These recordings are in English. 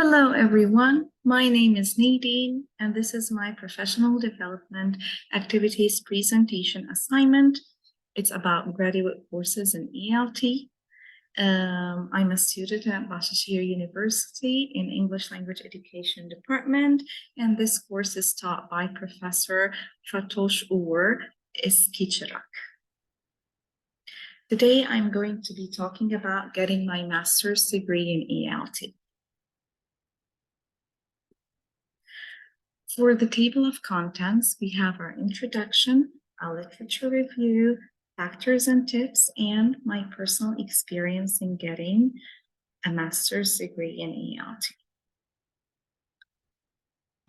Hello, everyone. My name is Nadine, and this is my professional development activities presentation assignment. It's about graduate courses in ELT. I'm a student at Başakşehir University in English Language Education Department, and this course is taught by Professor Fatosh Uğur Eskiçirak. Today, I'm going to be talking about getting my master's degree in ELT. For the table of contents, we have our introduction, a literature review, factors and tips, and my personal experience in getting a master's degree in ELT.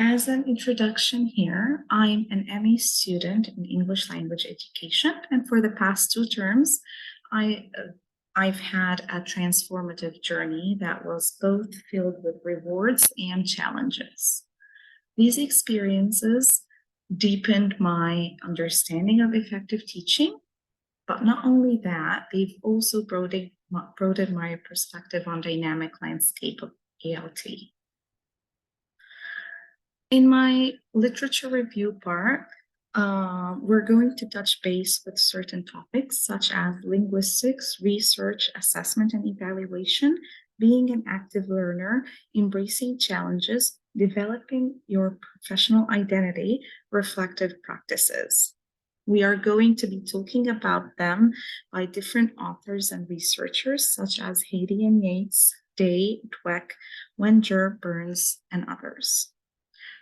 As an introduction here, I'm an MA student in English Language Education, and for the past 2 terms, I've had a transformative journey that was both filled with rewards and challenges. These experiences deepened my understanding of effective teaching, but not only that, they've also broadened my perspective on dynamic landscape of ELT. In my literature review part, we're going to touch base with certain topics such as linguistics, research, assessment and evaluation, being an active learner, embracing challenges, developing your professional identity, reflective practices. We are going to be talking about them by different authors and researchers such as Haiti and Yates, Day, Dweck, Wenger, Burns, and others.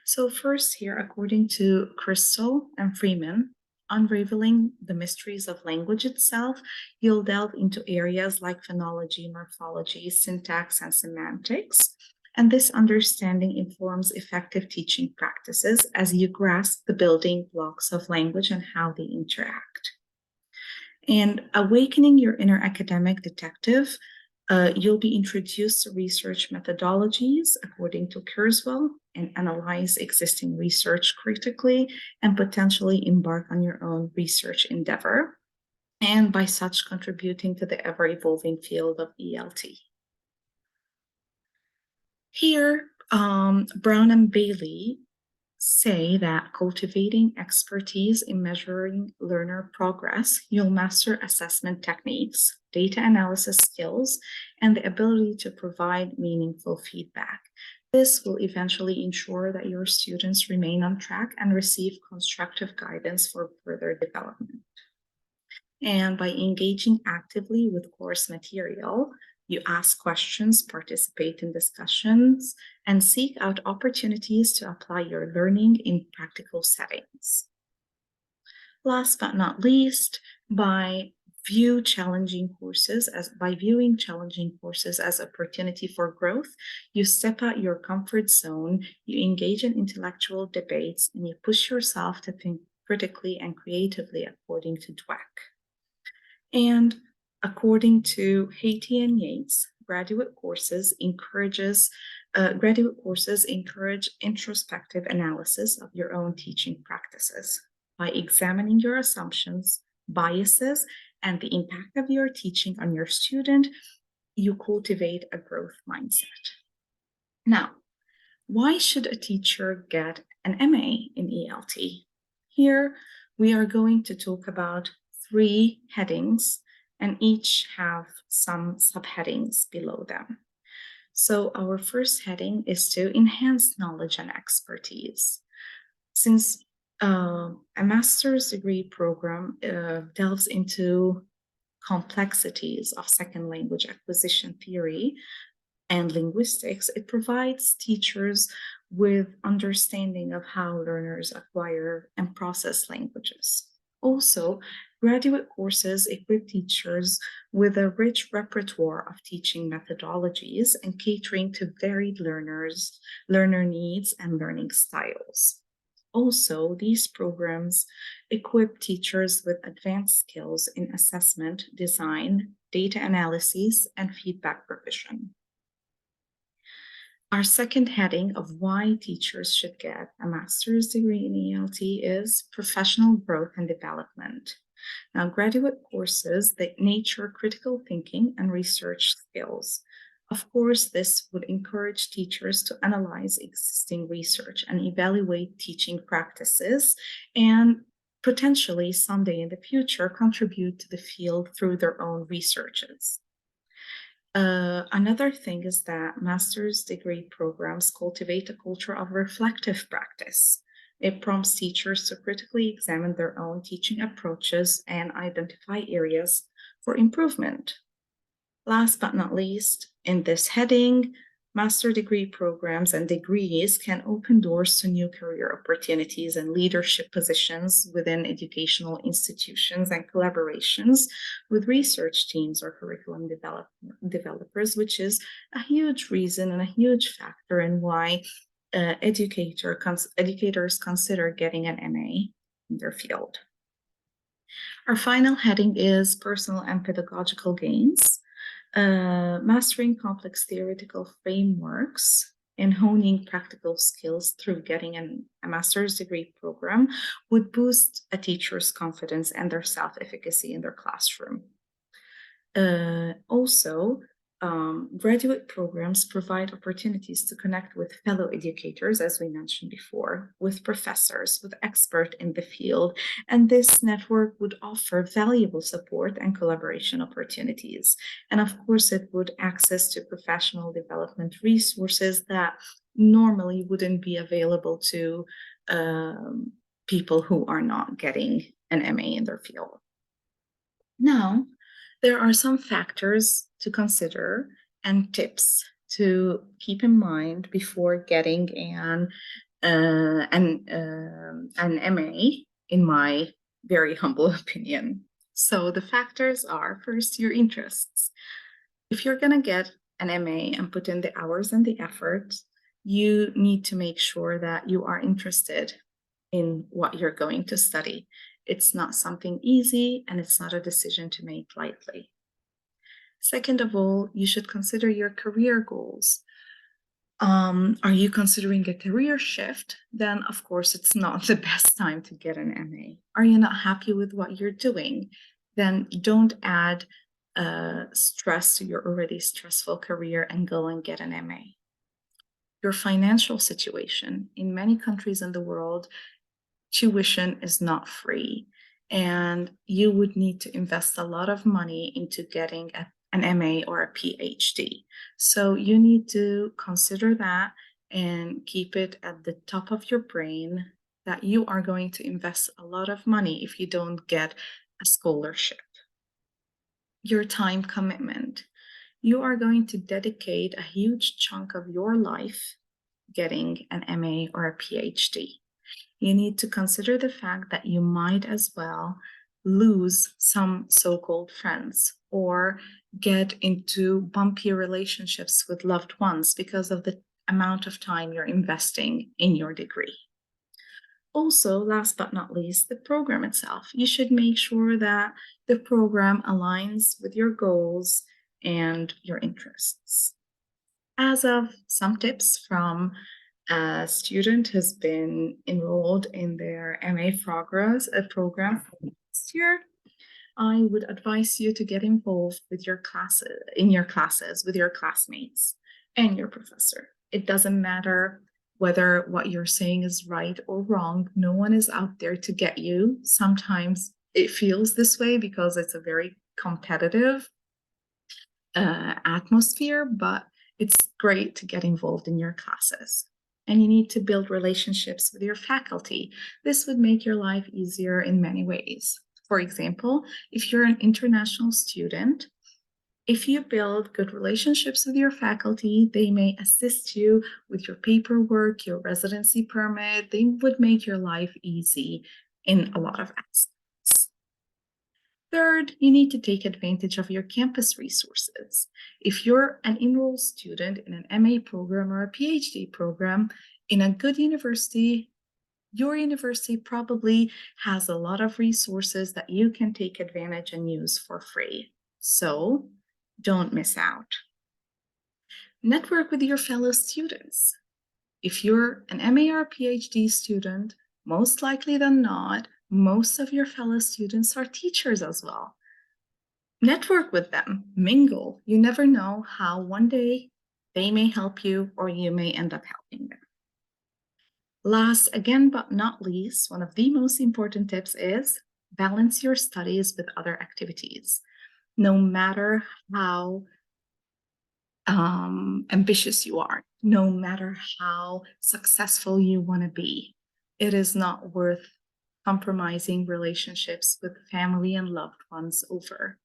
So first here, according to Crystal and Freeman, unraveling the mysteries of language itself, you'll delve into areas like phonology, morphology, syntax, and semantics. And this understanding informs effective teaching practices as you grasp the building blocks of language and how they interact. And awakening your inner academic detective, you'll be introduced to research methodologies according to Kurzweil and analyze existing research critically and potentially embark on your own research endeavor, and by such contributing to the ever-evolving field of ELT. Here, Brown and Bailey say that cultivating expertise in measuring learner progress, you'll master assessment techniques, data analysis skills, and the ability to provide meaningful feedback. This will eventually ensure that your students remain on track and receive constructive guidance for further development. And by engaging actively with course material, you ask questions, participate in discussions, and seek out opportunities to apply your learning in practical settings. Last but not least, by viewing challenging courses as opportunity for growth, you step out your comfort zone, you engage in intellectual debates, and you push yourself to think critically and creatively, according to Dweck. And according to Haiti and Yates, graduate courses encourage introspective analysis of your own teaching practices. By examining your assumptions, biases, and the impact of your teaching on your student, you cultivate a growth mindset. Now, why should a teacher get an MA in ELT? Here, we are going to talk about 3 headings, and each have some subheadings below them. So our first heading is to enhance knowledge and expertise. Since a master's degree program delves into complexities of second language acquisition theory and linguistics, it provides teachers with understanding of how learners acquire and process languages. Also, graduate courses equip teachers with a rich repertoire of teaching methodologies and catering to varied learner needs and learning styles. Also, these programs equip teachers with advanced skills in assessment, design, data analysis, and feedback provision. Our second heading of why teachers should get a master's degree in ELT is professional growth and development. Now, graduate courses that nurture critical thinking and research skills. Of course, this would encourage teachers to analyze existing research and evaluate teaching practices, and potentially someday in the future contribute to the field through their own researches. Another thing is that master's degree programs cultivate a culture of reflective practice. It prompts teachers to critically examine their own teaching approaches and identify areas for improvement. Last but not least, in this heading, master degree programs and degrees can open doors to new career opportunities and leadership positions within educational institutions and collaborations with research teams or curriculum developers, which is a huge reason and a huge factor in why educators consider getting an MA in their field. Our final heading is personal and pedagogical gains. Mastering complex theoretical frameworks and honing practical skills through getting a master's degree program would boost a teacher's confidence and their self-efficacy in their classroom. Also, graduate programs provide opportunities to connect with fellow educators, as we mentioned before, with professors, with experts in the field, and this network would offer valuable support and collaboration opportunities. And of course, it would access to professional development resources that normally wouldn't be available to people who are not getting an MA in their field. Now, there are some factors to consider and tips to keep in mind before getting an MA, in my very humble opinion. So the factors are, first, your interests. If you're going to get an MA and put in the hours and the effort, you need to make sure that you are interested in what you're going to study. It's not something easy, and it's not a decision to make lightly. Second of all, you should consider your career goals. Are you considering a career shift? Then, of course, it's not the best time to get an MA. Are you not happy with what you're doing? Then don't add stress to your already stressful career and go and get an MA. Your financial situation. In many countries in the world, tuition is not free, and you would need to invest a lot of money into getting an MA or a PhD. So you need to consider that and keep it at the top of your brain that you are going to invest a lot of money if you don't get a scholarship. Your time commitment. You are going to dedicate a huge chunk of your life getting an MA or a PhD. You need to consider the fact that you might as well lose some so-called friends or get into bumpy relationships with loved ones because of the amount of time you're investing in your degree. Also, last but not least, the program itself. You should make sure that the program aligns with your goals and your interests. As of some tips from a student who's been enrolled in their MA progress program for next year, I would advise you to get involved with your classes, with your classmates and your professor. It doesn't matter whether what you're saying is right or wrong. No one is out there to get you. Sometimes it feels this way because it's a very competitive atmosphere, but it's great to get involved in your classes. And you need to build relationships with your faculty. This would make your life easier in many ways. For example, if you're an international student, if you build good relationships with your faculty, they may assist you with your paperwork, your residency permit. They would make your life easy in a lot of aspects. Third, you need to take advantage of your campus resources. If you're an enrolled student in an MA program or a PhD program in a good university, your university probably has a lot of resources that you can take advantage and use for free. So don't miss out. Network with your fellow students. If you're an MA or PhD student, most likely than not, most of your fellow students are teachers as well. Network with them, mingle. You never know how one day they may help you or you may end up helping them. Last, again, but not least, one of the most important tips is balance your studies with other activities. No matter how ambitious you are, no matter how successful you want to be, it is not worth compromising relationships with family and loved ones over.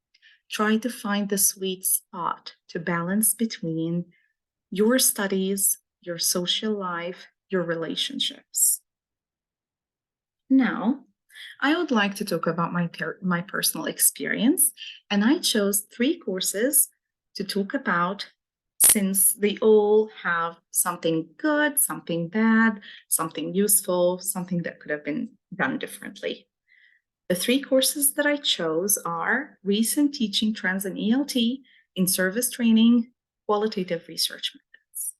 Try to find the sweet spot to balance between your studies, your social life, your relationships. Now, I would like to talk about my personal experience, and I chose 3 courses to talk about since they all have something good, something bad, something useful, something that could have been done differently. The 3 courses that I chose are Recent Teaching Trends in ELT, In-Service Training, Qualitative Research Methods.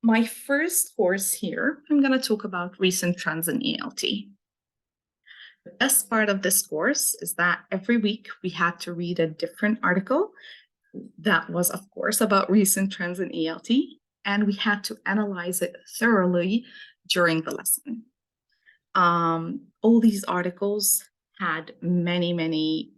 My first course here, I'm going to talk about Recent Trends in ELT. The best part of this course is that every week we had to read a different article that was, of course, about recent trends in ELT, and we had to analyze it thoroughly during the lesson. All these articles had many,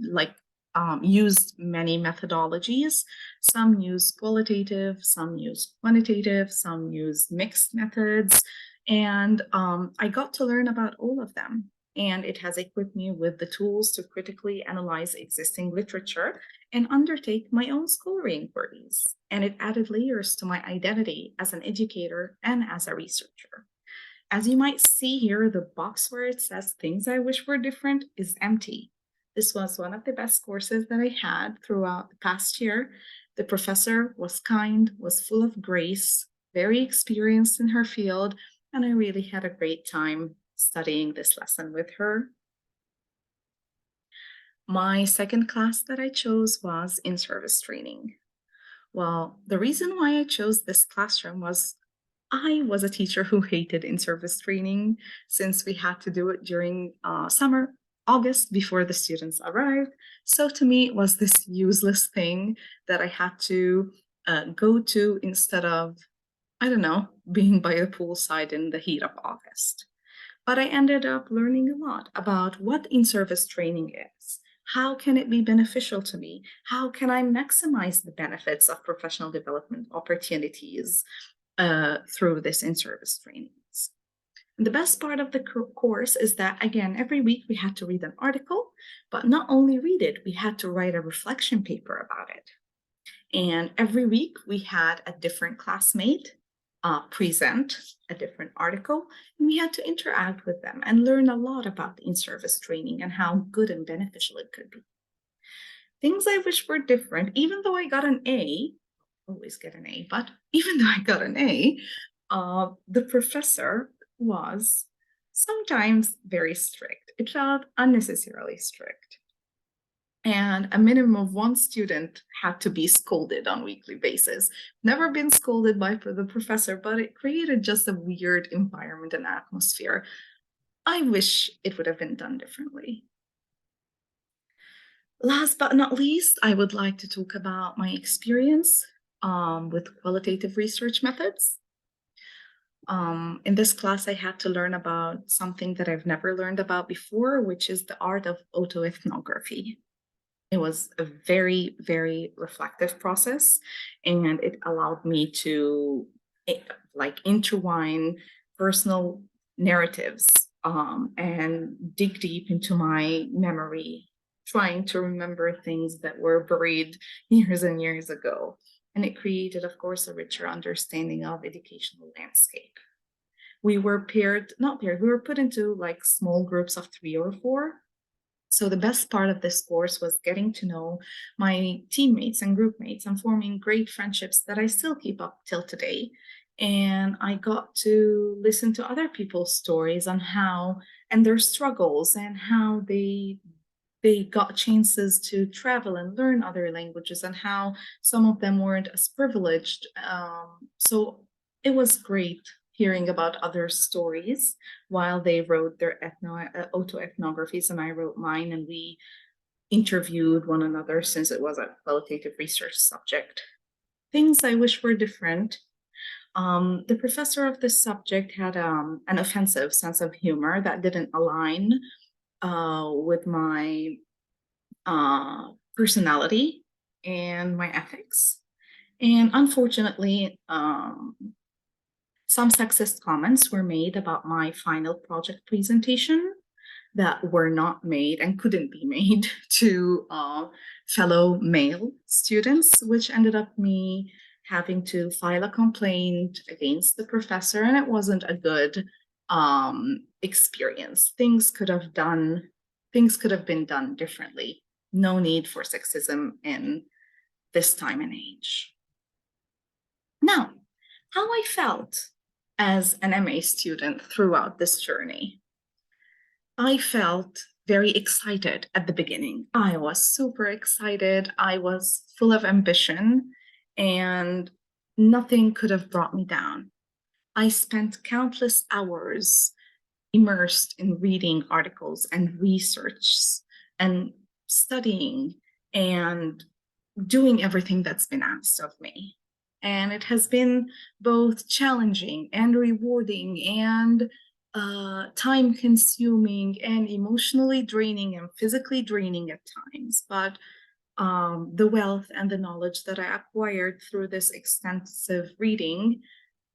used many methodologies. Some use qualitative, some use quantitative, some use mixed methods. And I got to learn about all of them. And it has equipped me with the tools to critically analyze existing literature and undertake my own scholarly inquiries. And it added layers to my identity as an educator and as a researcher. As you might see here, the box where it says things I wish were different is empty. This was one of the best courses that I had throughout the past year. The professor was kind, was full of grace, very experienced in her field, and I really had a great time studying this lesson with her. My second class that I chose was in-service training. Well, the reason why I chose this classroom was I was a teacher who hated in-service training since we had to do it during summer, August, before the students arrived. So to me, it was this useless thing that I had to go to instead of, I don't know, being by the poolside in the heat of August. But I ended up learning a lot about what in-service training is. How can it be beneficial to me? How can I maximize the benefits of professional development opportunities through this in-service trainings? And the best part of the course is that, again, every week we had to read an article, but not only read it, we had to write a reflection paper about it. And every week we had a different classmate present a different article, and we had to interact with them and learn a lot about in-service training and how good and beneficial it could be. Things I wish were different, even though I got an A, always get an A, but even though I got an A, the professor was sometimes very strict. It felt unnecessarily strict. And a minimum of 1 student had to be scolded on a weekly basis. Never been scolded by the professor, but it created just a weird environment and atmosphere. I wish it would have been done differently. Last but not least, I would like to talk about my experience with qualitative research methods. In this class, I had to learn about something that I've never learned about before, which is the art of autoethnography. It was a very reflective process, and it allowed me to intertwine personal narratives and dig deep into my memory, trying to remember things that were buried years and years ago. And it created, of course, a richer understanding of educational landscape. We were we were put into small groups of 3 or 4. So the best part of this course was getting to know my teammates and group mates and forming great friendships that I still keep up till today. And I got to listen to other people's stories on how and their struggles and how they got chances to travel and learn other languages and how some of them weren't as privileged. So it was great hearing about other stories while they wrote their autoethnographies and I wrote mine, and we interviewed one another since it was a qualitative research subject. Things I wish were different. The professor of this subject had an offensive sense of humor that didn't align with my personality and my ethics. And unfortunately, some sexist comments were made about my final project presentation that were not made and couldn't be made to fellow male students, which ended up me having to file a complaint against the professor, and it wasn't a good experience. Things could have been done differently. No need for sexism in this time and age. Now, how I felt as an MA student throughout this journey. I felt very excited at the beginning. I was super excited. I was full of ambition, and nothing could have brought me down. I spent countless hours immersed in reading articles and research and studying and doing everything that's been asked of me. And it has been both challenging and rewarding and time consuming and emotionally draining and physically draining at times. But the wealth and the knowledge that I acquired through this extensive reading,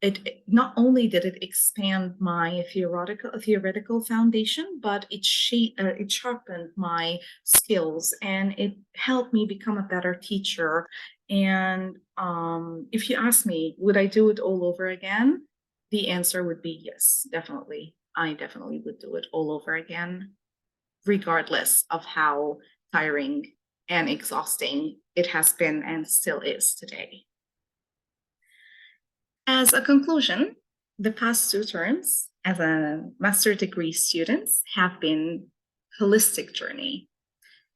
it not only did it expand my theoretical foundation, but it sharpened my skills and it helped me become a better teacher. And if you ask me, would I do it all over again? The answer would be yes, definitely. I definitely would do it all over again, regardless of how tiring and exhausting it has been and still is today. As a conclusion, the past 2 terms as a master's degree student have been a holistic journey.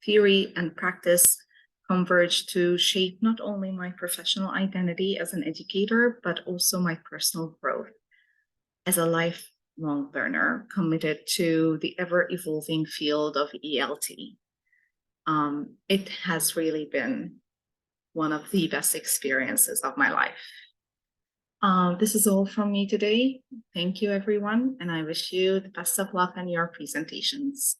Theory and practice converge to shape not only my professional identity as an educator, but also my personal growth as a lifelong learner committed to the ever-evolving field of ELT. It has really been one of the best experiences of my life. This is all from me today. Thank you, everyone, and I wish you the best of luck on your presentations.